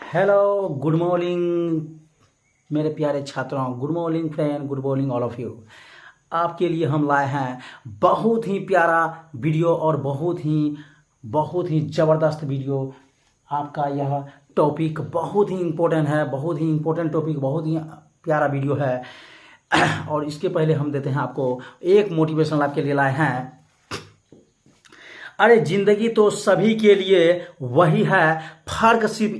Hello, good morning मेरे प्यारे छात्रों। Good morning friend, good morning all of you. आपके लिए हम लाए हैं बहुत ही प्यारा वीडियो और बहुत ही ज़बरदस्त वीडियो। आपका यह टॉपिक बहुत ही इम्पोर्टेंट है, बहुत ही इम्पोर्टेंट टॉपिक, बहुत ही प्यारा वीडियो है। और इसके पहले हम देते हैं आपको एक मोटिवेशनल आपके लिए लाए हैं। अरे जिंदगी तो सभी के लिए वही है, फर्क सिर्फ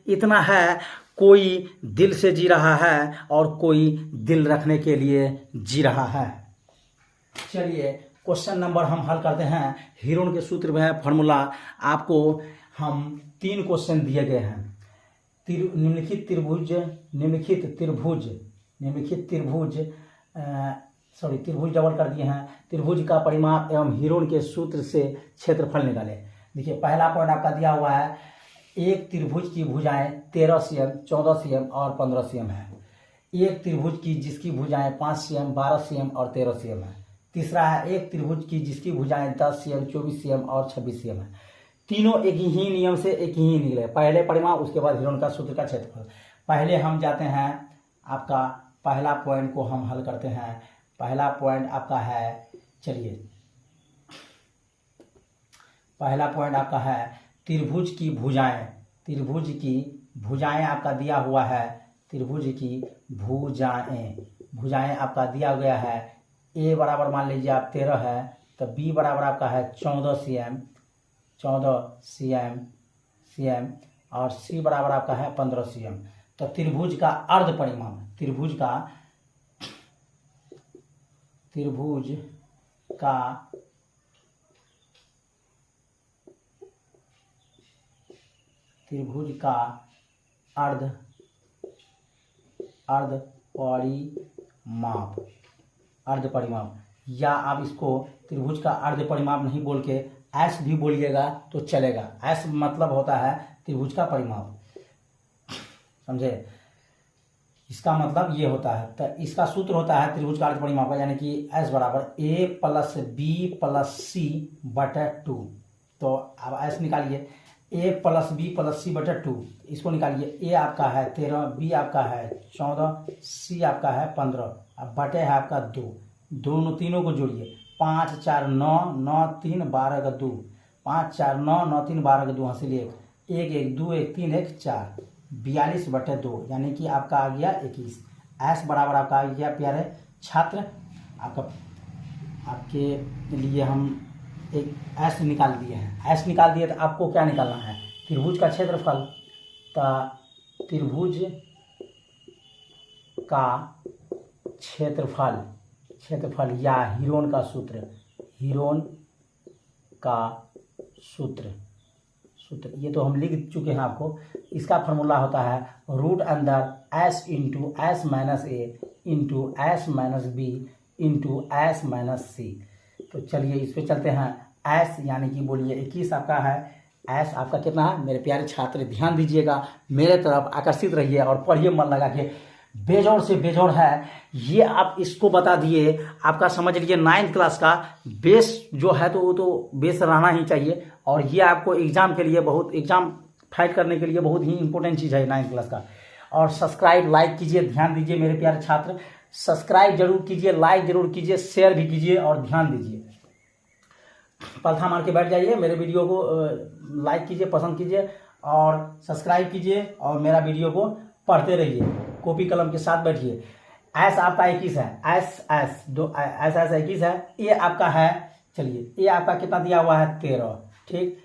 इतना है, कोई दिल से जी रहा है और कोई दिल रखने के लिए जी रहा है। चलिए क्वेश्चन नंबर हम हल करते हैं। हीरोन के सूत्र में है फॉर्मूला। आपको हम 3 क्वेश्चन दिए गए हैं। निम्नलिखित त्रिभुज डबल कर दिए हैं। त्रिभुज का परिमाप एवं हीरोन के सूत्र से क्षेत्रफल निकाले। देखिए पहला पॉइंट आपका दिया हुआ है, एक त्रिभुज की भुजाएं 13 cm, 14 cm और 15 cm है। एक त्रिभुज की जिसकी भुजाएं 5 cm, 12 cm और 13 cm है। तीसरा है एक त्रिभुज की जिसकी भुजाएं 10 cm, 24 cm और 26 cm है। तीनों एक ही नियम से एक ही निकले, पहले परिमाप उसके बाद हीरोन का सूत्र का क्षेत्रफल। पहले हम जाते हैं, आपका पहला पॉइंट को हम हल करते हैं। पहला पॉइंट आपका है, चलिए पहला पॉइंट आपका है त्रिभुज की भुजाएं आपका दिया हुआ है। त्रिभुज की भुजाएं आपका दिया गया है। ए बराबर मान लीजिए आप 13 है, तो बी बराबर आपका है 14 cm और सी बराबर आपका है 15 cm। तो त्रिभुज का अर्ध परिमाप, त्रिभुज का अर्ध परिमाप, या आप इसको त्रिभुज का अर्ध परिमाप नहीं बोल के एस भी बोलिएगा तो चलेगा। एस मतलब होता है त्रिभुज का परिमाप, समझे? इसका मतलब ये होता है। तो इसका सूत्र होता है त्रिभुज का अर्ध परिमाप का, यानी कि एस बराबर ए प्लस बी प्लस सी बटा 2। तो अब एस निकालिए, ए प्लस बी प्लस सी बटा 2, इसको निकालिए। ए आपका है 13, बी आपका है 14, सी आपका है 15, अब बटे है आपका 2। तीनों को जोड़िए, 5 4 9 9 3 12 का 2, 5 4 9 9 3 12 का 2 हासिल 1 1 2 1 3 1 4, 42 बटे 2, यानी कि आपका आ गया 21। एस बराबर आपका आ गया प्यारे छात्र। आपके लिए हम एक एस निकाल दिए हैं। एस निकाल दिए तो आपको क्या निकालना है? त्रिभुज का क्षेत्रफल। तो त्रिभुज का क्षेत्रफल या हीरोन का सूत्र ये तो हम लिख चुके हैं आपको। इसका फॉर्मूला होता है रूट अंदर s into s minus a into s minus b into s minus c. तो चलिए इस पे चलते हैं। एस यानी कि बोलिए 21 आपका है। एस आपका कितना है मेरे प्यारे छात्र? ध्यान दीजिएगा, मेरे तरफ आकर्षित रहिए और पढ़िए मन लगा के। बेजोड़ से बेजोड़ है, ये आप इसको बता दिए। आपका समझ लीजिए 9th क्लास का बेस जो है, तो वो तो बेस रहना ही चाहिए। और ये आपको एग्जाम के लिए एग्जाम फाइट करने के लिए बहुत ही इंपॉर्टेंट चीज़ है 9th क्लास का। और सब्सक्राइब लाइक कीजिए, ध्यान दीजिए मेरे प्यारे छात्र। सब्सक्राइब जरूर कीजिए, लाइक जरूर कीजिए, शेयर भी कीजिए और ध्यान दीजिए। पलथा मार के बैठ जाइए, मेरे वीडियो को लाइक कीजिए, पसंद कीजिए और सब्सक्राइब कीजिए और मेरा वीडियो को पढ़ते रहिए, कॉपी कलम के साथ बैठिए। एस आपका 21 है, एस 21 है। ए आपका है, चलिए ए आपका कितना दिया हुआ है? 13, ठीक।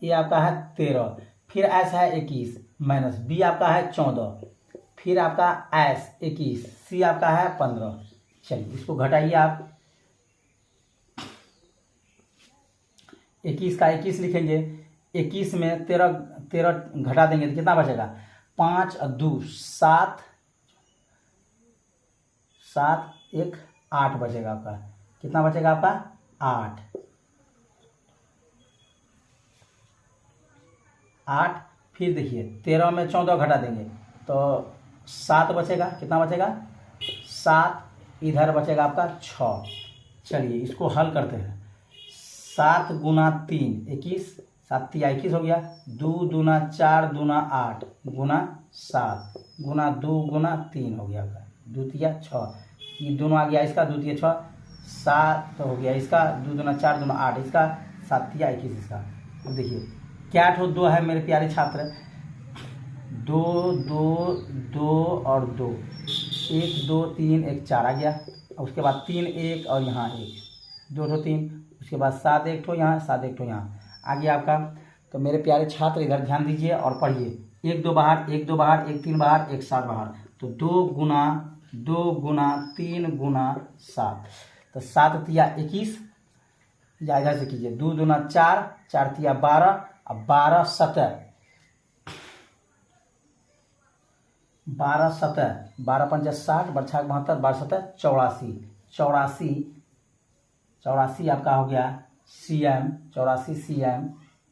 ए आपका है 13, फिर एस है 21 माइनस बी आपका है 14, फिर आपका एस 21, सी आपका है 15। चलिए इसको घटाइए आप, 21 का 21 लिखेंगे, 21 में 13 घटा देंगे तो कितना बचेगा? 5 और 2 7 1 8 बचेगा आपका। कितना बचेगा आपका? 8। फिर देखिए 13 में 14 घटा देंगे तो 7 बचेगा। कितना बचेगा? 7। इधर बचेगा आपका 6। चलिए इसको हल करते हैं। 7 गुना 3 21, 7 तिया 21 हो गया, 2 दूना 4 दूना 8 गुना 7 गुना 2 गुना 3 हो गया आपका, 2 तिया 6, ये दोनों आ गया इसका, 2 तिया 6 7 हो गया इसका, 2 दूना 4 दूना 8 इसका, 7 तिया 21 इसका। अब देखिए क्या ठो 2 है मेरे प्यारे छात्र, 2 2 2 और 2, 1 2 3 1 4 आ गया, उसके बाद 3 1 और यहाँ 1 2 ठो 3, उसके बाद 7 1 ठो यहाँ 7 1 ठो यहाँ आ गया आपका। तो मेरे प्यारे छात्र इधर ध्यान दीजिए और पढ़िए, 1 2 बाहर 1 2 बाहर 1 3 बाहर 1 7 बाहर, तो 2 गुना 3 गुना 7, तो 7 तिया 21, या इधर से कीजिए, 2 दूना 4 4 तिया 12 और 12 7 12 7 12 पंचा 60 बरछा 72 12 7 84 84 आपका हो गया CM, 84 CM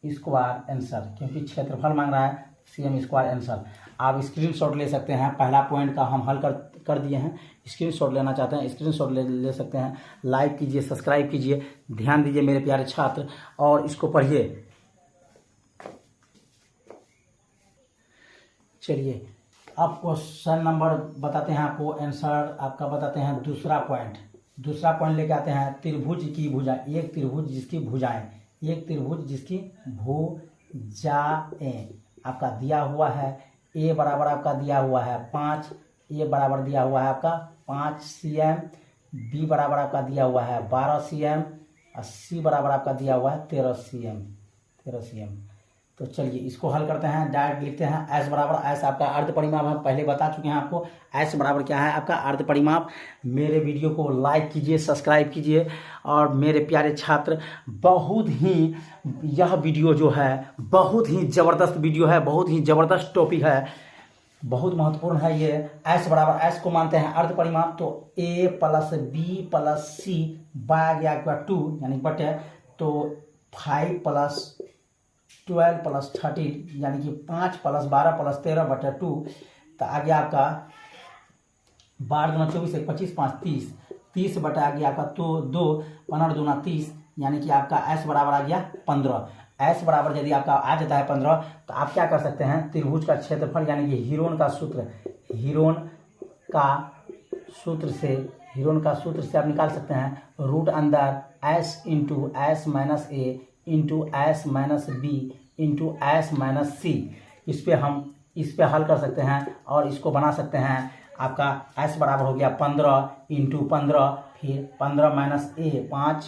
स्क्वायर आंसर, क्योंकि क्षेत्रफल मांग रहा है CM स्क्वायर आंसर। आप स्क्रीनशॉट ले सकते हैं, पहला पॉइंट का हम हल कर दिए हैं, स्क्रीनशॉट लेना चाहते हैं स्क्रीनशॉट ले सकते हैं। लाइक कीजिए, सब्सक्राइब कीजिए, ध्यान दीजिए मेरे प्यारे छात्र और इसको पढ़िए। चलिए अब क्वेश्चन नंबर बताते हैं आपको, आंसर आपका बताते हैं दूसरा पॉइंट लेके आते हैं। त्रिभुज की भुजा, एक त्रिभुज जिसकी भुजाएं आपका दिया हुआ है, ए बराबर आपका दिया हुआ है 5, ए बराबर दिया हुआ है आपका 5 CM, बी बराबर आपका दिया हुआ है 12 CM और सी बराबर आपका दिया हुआ है 13 CM। तो चलिए इसको हल करते हैं, डायरेक्ट लिखते हैं एस बराबर, एस आपका अर्ध परिमाप हम पहले बता चुके हैं आपको, एस बराबर क्या है आपका अर्ध परिमाप। मेरे वीडियो को लाइक कीजिए, सब्सक्राइब कीजिए और मेरे प्यारे छात्र बहुत ही यह वीडियो जो है बहुत ही ज़बरदस्त वीडियो है, बहुत ही ज़बरदस्त टॉपिक है, बहुत महत्वपूर्ण है ये। एस बराबर, एस को मानते हैं अर्ध परिमाप, तो ए प्लस बी प्लस सी बाय गया आपका 2 यानी बटे, तो 5 प्लस 12 प्लस 13 यानी कि 5 प्लस 12 प्लस 13 बटे 2, तो आ गया आपका 12 दूना 24 1 25 5 30 बटे आ गया आपका तो 2 15 दूना 30 यानी कि आपका एस बराबर आ गया 15। एस बराबर यदि आपका आ जाता है 15 तो आप क्या कर सकते हैं, त्रिभुज का क्षेत्रफल यानी कि हीरोन का सूत्र से आप निकाल सकते हैं रूट अंदर s into s minus a into s minus b into s minus c. इस पे हल कर सकते हैं और इसको बना सकते हैं। आपका एस बराबर हो गया 15 इंटू 15, फिर 15 माइनस ए 5,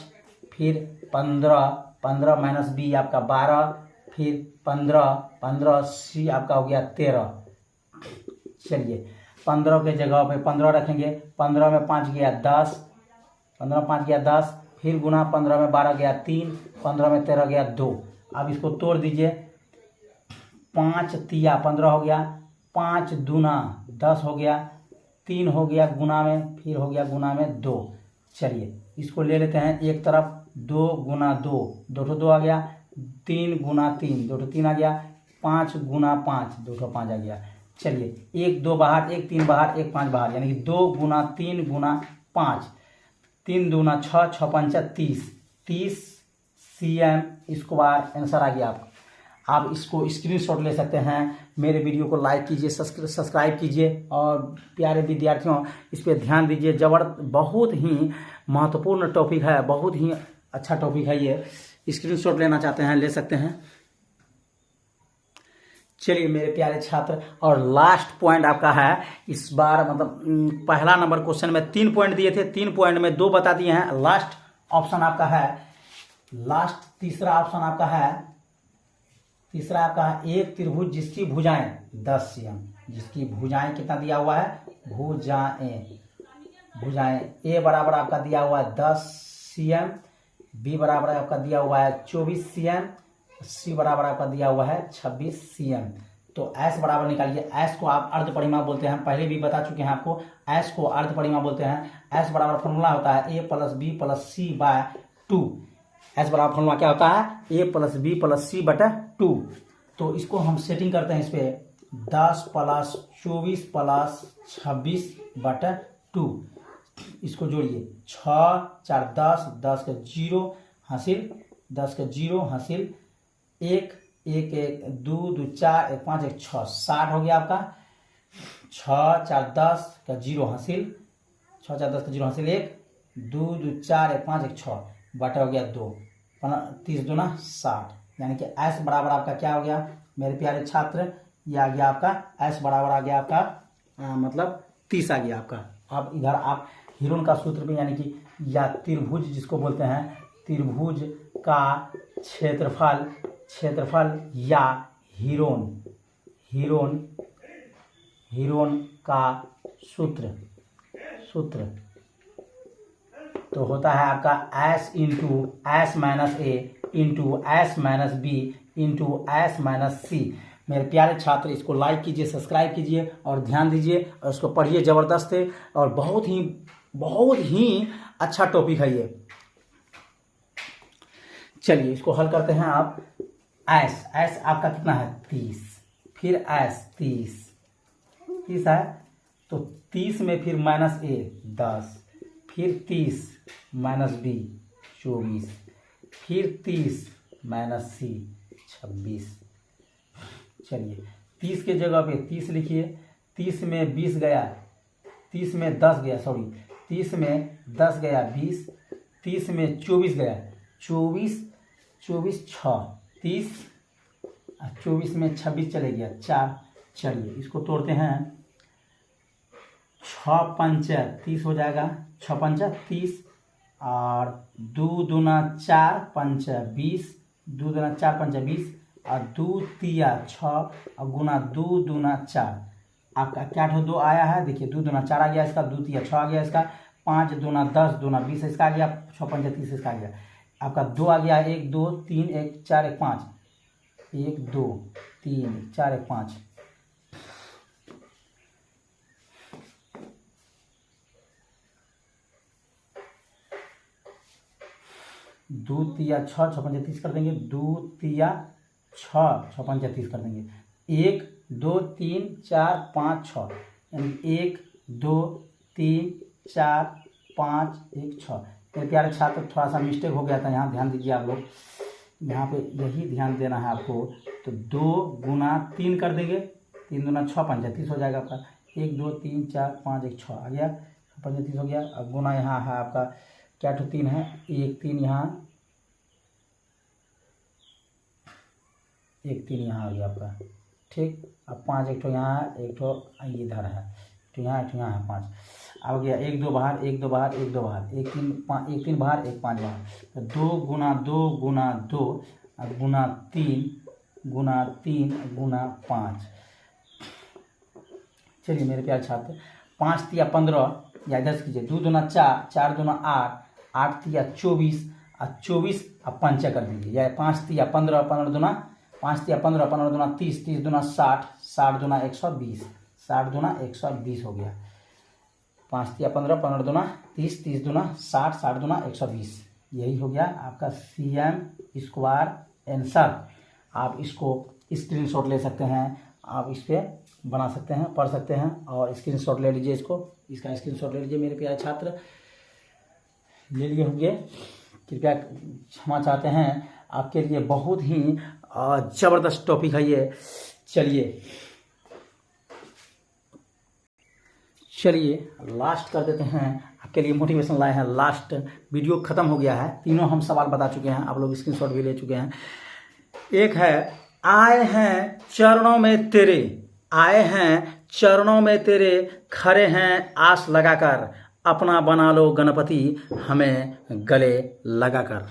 फिर 15 माइनस बी आपका 12, फिर 15 सी आपका हो गया 13। चलिए 15 के जगह पे 15 रखेंगे, 15 में 5 गया 10, 15 में 5 गया 10, फिर गुना 15 में 12 गया 3, 15 में 13 गया 2। अब इसको तोड़ दीजिए, 5 तिया 15 हो गया, 5 दूना 10 हो गया, 3 हो गया गुना में, फिर हो गया गुना में 2। चलिए इसको ले लेते हैं एक तरफ, 2 गुना 2 2 2 आ गया, 3 गुना 3 2 3 आ गया, 5 गुना 5 2 5 आ गया। चलिए 1 2 बाहर 1 3 बाहर 1 5 बाहर यानी कि 2 गुना 3 गुना 5, 3 दूना 6 6 पंचा 30 CM स्क्वायर आंसर आ गया आपका। आप इसको स्क्रीनशॉट ले सकते हैं। मेरे वीडियो को लाइक कीजिए, सब्सक्राइब कीजिए और प्यारे विद्यार्थियों इस पर ध्यान दीजिए। बहुत ही महत्वपूर्ण टॉपिक है, बहुत ही अच्छा टॉपिक है ये। स्क्रीनशॉट लेना चाहते हैं ले सकते हैं। चलिए मेरे प्यारे छात्र, और लास्ट पॉइंट आपका है इस बार, मतलब पहला नंबर क्वेश्चन में 3 पॉइंट दिए थे, 3 पॉइंट में 2 बता दिए हैं। लास्ट ऑप्शन आपका है, तीसरा ऑप्शन आपका है, एक त्रिभुज जिसकी भुजाएं 10 CM, जिसकी भुजाएं कितना दिया हुआ है, भुजाएं ए बराबर आपका दिया हुआ है 10 CM, बी बराबर आपका दिया हुआ है 24 CM, सी बराबर आपका दिया हुआ है 26 CM। तो एस बराबर निकालिए। एस को आप अर्ध परिमाप बोलते हैं, पहले भी बता चुके हैं आपको, एस को अर्ध परिमाप बोलते हैं। एस बराबर फॉर्मूला होता है ए प्लस बी प्लस सी बाय 2। एस बराबर फॉर्मूला क्या होता है, ए प्लस बी प्लस सी बटा 2। तो इसको हम सेटिंग करते हैं, इस पे 10 प्लस 24 प्लस 26 बटा 2। इसको जोड़िए, 6 4 10 10 का 0 हासिल, 10 का 0 हासिल एक एक एक, दो दो चार, एक पाँच, एक छः, 60 हो गया आपका। 6 4 10 का जीरो हासिल, 6 4 10 का जीरो हासिल, एक दो दो चार, एक पाँच, एक छः, बटा हो गया 2, 30 दूना 60, यानी कि s बराबर आपका क्या हो गया मेरे प्यारे छात्र, ये आ गया आपका s बराबर आ गया आपका मतलब 30 आ गया आपका। अब इधर आप हीरोन का सूत्र भी, यानी कि या त्रिभुज जिसको बोलते हैं, त्रिभुज का क्षेत्रफल या हीरोन का सूत्र तो होता है आपका s into s minus a into s minus b into s minus c. मेरे प्यारे छात्र, इसको लाइक कीजिए, सब्सक्राइब कीजिए और ध्यान दीजिए और इसको पढ़िए ज़बरदस्त है और बहुत ही अच्छा टॉपिक है ये। चलिए इसको हल करते हैं आप। एस आपका कितना है 30, फिर एस 30 है तो 30 में फिर माइनस ए 10, फिर 30 माइनस बी 24, फिर 30 माइनस सी 26। चलिए 30 के जगह पे 30 लिखिए, 30 में 20 गया, 30 में 10 गया, 30 में 10 गया 20, 30 में 24 गया, 24 6 30, 24 में 26 चले गया 4। चलिए इसको तोड़ते हैं, 6 पंचा 30 हो जाएगा, 6 पंचा 30 और 2 दूना 4 पंचा 20, 2 दूना 4 पंचा 20 और 2 तिया 6 और गुना 2 दूना 4। आपका क्या 2 आया है, देखिए 2 दूना 4 आ गया इसका, 2 तिया 6 आ गया इसका, 5 दूना 10 दूना 20 इसका आ गया, 6 पंचा 30 इसका आ गया। आपका 2 आ गया, 1 2 3 1 4 1 5, 1 2 3 4 1 5। दो तिया 6 6 पंचा 30 कर देंगे, 2 तिया 6 6 पंचा 30 कर देंगे, 1 2 3 4 5 6, यानी 1 2 3 4 5 1 6। मेरे प्यारे छात्र, थोड़ा सा मिस्टेक हो गया था यहाँ, ध्यान दीजिए आप लोग, यहाँ पे यही ध्यान देना है आपको। तो 2 गुना 3 कर देंगे, 3 दूना 6 पंचा 30 हो जाएगा आपका, 1 2 3 4 5 1 6 आ गया, 6 पंचा 30 हो गया। अब गुना यहाँ है आपका क्या 3 है, 1 3 यहाँ, 1 3 यहाँ आ गया आपका, ठीक। अब 5 एक ठो यहाँ है, एक ठो इधर है, तो यहाँ एक ठो यहाँ है 5 आ गया, 1 2 बाहर 1 2 बाहर 1 2 बाहर, 1 3 5 1 3 बाहर 1 5 बाहर, तो 2 गुना 2 गुना 2 और गुना 3 गुना 5। चलिए मेरे प्यारे छात्र, 5 तिया 15 या इधर से कीजिए, 2 दूना 4 4 दूना 8 8 तिया 24 और 24 अब पंचा कर दीजिए, या 5 तिया 15 15 दूना 5 तिया 15 15 दूना 30 30 दूना 60 60 दूना 120 60 दूना 120 हो गया। 5 तिया 15 15 दूना 30 30 दूना 60 60 दूना 120, यही हो गया आपका CM² आंसर। आप इसको स्क्रीनशॉट ले सकते हैं, आप इस पर बना सकते हैं, पढ़ सकते हैं और स्क्रीनशॉट ले लीजिए, इसका स्क्रीनशॉट ले लीजिए मेरे प्यारे छात्र, ले लिए होंगे। कृपया क्षमा चाहते हैं, आपके लिए बहुत ही ज़बरदस्त टॉपिक है ये। चलिए लास्ट कर देते हैं, आपके लिए मोटिवेशन लाए हैं। लास्ट वीडियो ख़त्म हो गया है, तीनों हम सवाल बता चुके हैं, आप लोग स्क्रीनशॉट भी ले चुके हैं। एक है, आए हैं चरणों में तेरे, आए हैं चरणों में तेरे, खड़े हैं आस लगाकर, अपना बना लो गणपति हमें गले लगाकर।